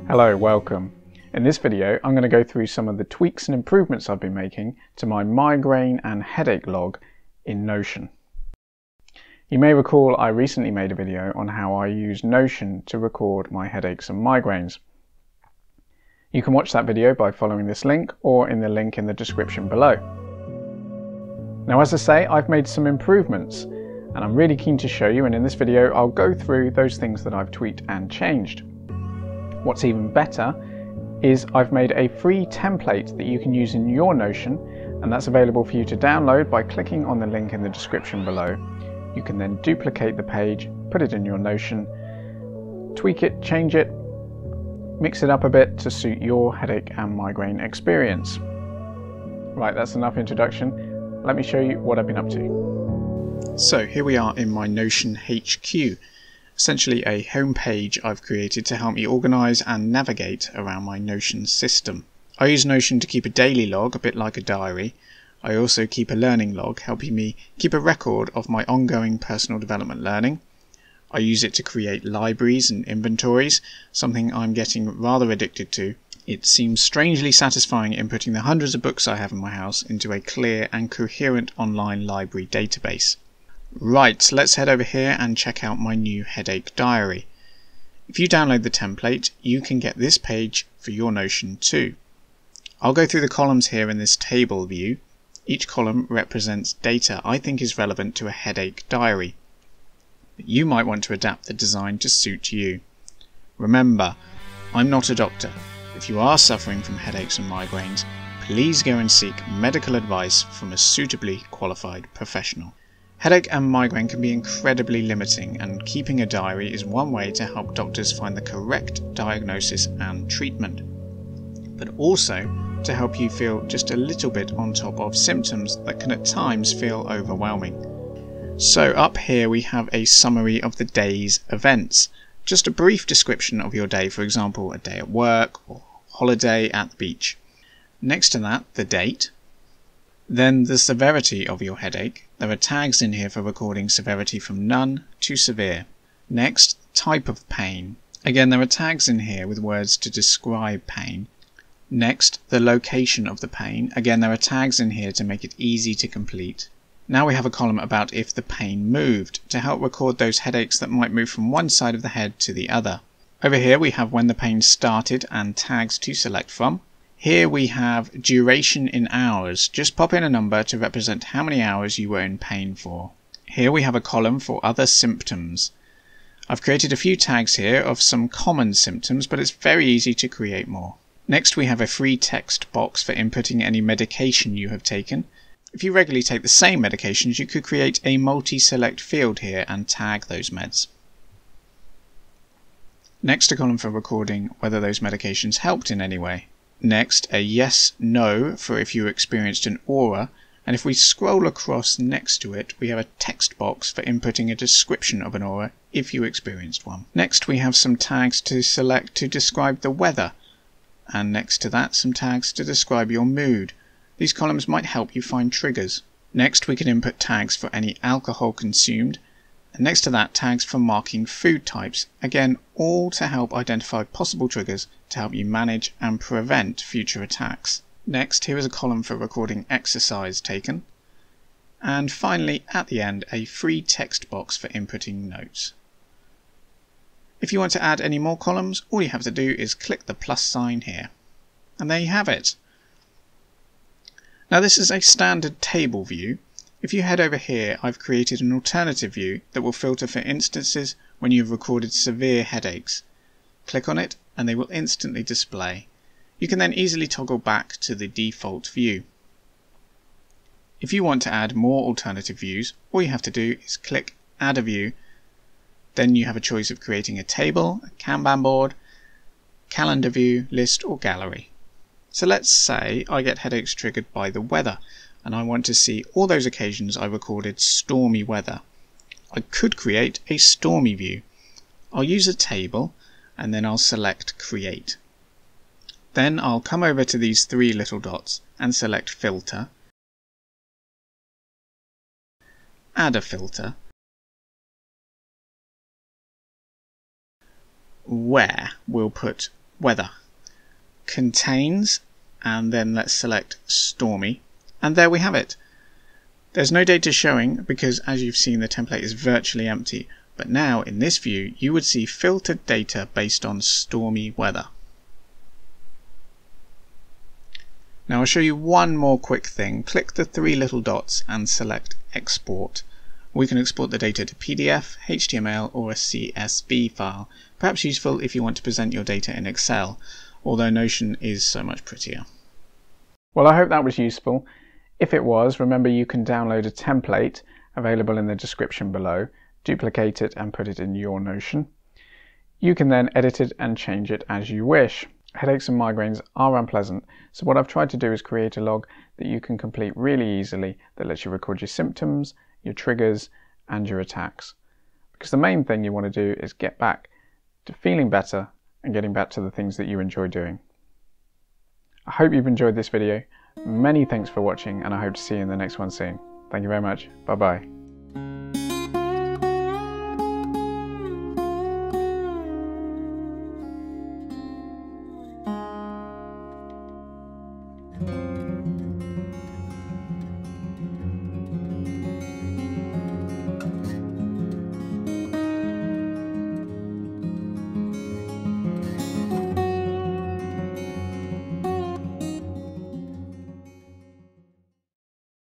Hello, welcome. In this video I'm going to go through some of the tweaks and improvements I've been making to my migraine and headache log in Notion. You may recall I recently made a video on how I use Notion to record my headaches and migraines. You can watch that video by following this link or in the link in the description below. Now, as I say, I've made some improvements and I'm really keen to show you, and in this video I'll go through those things that I've tweaked and changed. What's even better is I've made a free template that you can use in your Notion, and that's available for you to download by clicking on the link in the description below. You can then duplicate the page, put it in your Notion, tweak it, change it, mix it up a bit to suit your headache and migraine experience. Right, that's enough introduction. Let me show you what I've been up to. So here we are in my Notion HQ. Essentially a home page I've created to help me organise and navigate around my Notion system. I use Notion to keep a daily log, a bit like a diary. I also keep a learning log, helping me keep a record of my ongoing personal development learning. I use it to create libraries and inventories, something I'm getting rather addicted to. It seems strangely satisfying inputting the hundreds of books I have in my house into a clear and coherent online library database. Right, let's head over here and check out my new headache diary. If you download the template, you can get this page for your Notion too. I'll go through the columns here in this table view. Each column represents data I think is relevant to a headache diary. But you might want to adapt the design to suit you. Remember, I'm not a doctor. If you are suffering from headaches and migraines, please go and seek medical advice from a suitably qualified professional. Headache and migraine can be incredibly limiting, and keeping a diary is one way to help doctors find the correct diagnosis and treatment, but also to help you feel just a little bit on top of symptoms that can at times feel overwhelming. So up here we have a summary of the day's events, just a brief description of your day, for example a day at work or holiday at the beach. Next to that, the date. Then the severity of your headache. There are tags in here for recording severity from none to severe. Next, type of pain. Again, there are tags in here with words to describe pain. Next, the location of the pain. Again, there are tags in here to make it easy to complete. Now we have a column about if the pain moved, to help record those headaches that might move from one side of the head to the other. Over here we have when the pain started and tags to select from. Here we have duration in hours. Just pop in a number to represent how many hours you were in pain for. Here we have a column for other symptoms. I've created a few tags here of some common symptoms, but it's very easy to create more. Next we have a free text box for inputting any medication you have taken. If you regularly take the same medications, you could create a multi-select field here and tag those meds. Next, a column for recording whether those medications helped in any way. Next, a yes, no for if you experienced an aura, and if we scroll across next to it, we have a text box for inputting a description of an aura if you experienced one. Next, we have some tags to select to describe the weather, and next to that, some tags to describe your mood. These columns might help you find triggers. Next, we can input tags for any alcohol consumed, and next to that, tags for marking food types. Again, all to help identify possible triggers to help you manage and prevent future attacks. Next, here is a column for recording exercise taken. And finally, at the end, a free text box for inputting notes. If you want to add any more columns, all you have to do is click the plus sign here. And there you have it. Now this is a standard table view. If you head over here, I've created an alternative view that will filter for instances when you've recorded severe headaches. Click on it and they will instantly display. You can then easily toggle back to the default view. If you want to add more alternative views, all you have to do is click Add a View. Then you have a choice of creating a table, a Kanban board, calendar view, list or gallery. So let's say I get headaches triggered by the weather, and I want to see all those occasions I recorded stormy weather. I could create a stormy view. I'll use a table, and then I'll select Create. Then I'll come over to these three little dots and select Filter, Add a filter, where we'll put weather, contains, and then let's select stormy, and there we have it. There's no data showing because, as you've seen, the template is virtually empty, but now in this view you would see filtered data based on stormy weather. Now I'll show you one more quick thing. Click the three little dots and select Export. We can export the data to PDF, HTML or a CSV file, perhaps useful if you want to present your data in Excel, although Notion is so much prettier. Well, I hope that was useful. If it was, remember you can download a template available in the description below, duplicate it and put it in your Notion. You can then edit it and change it as you wish. Headaches and migraines are unpleasant, so what I've tried to do is create a log that you can complete really easily that lets you record your symptoms, your triggers and your attacks. Because the main thing you want to do is get back to feeling better and getting back to the things that you enjoy doing. I hope you've enjoyed this video. Many thanks for watching, and I hope to see you in the next one soon. Thank you very much. Bye bye.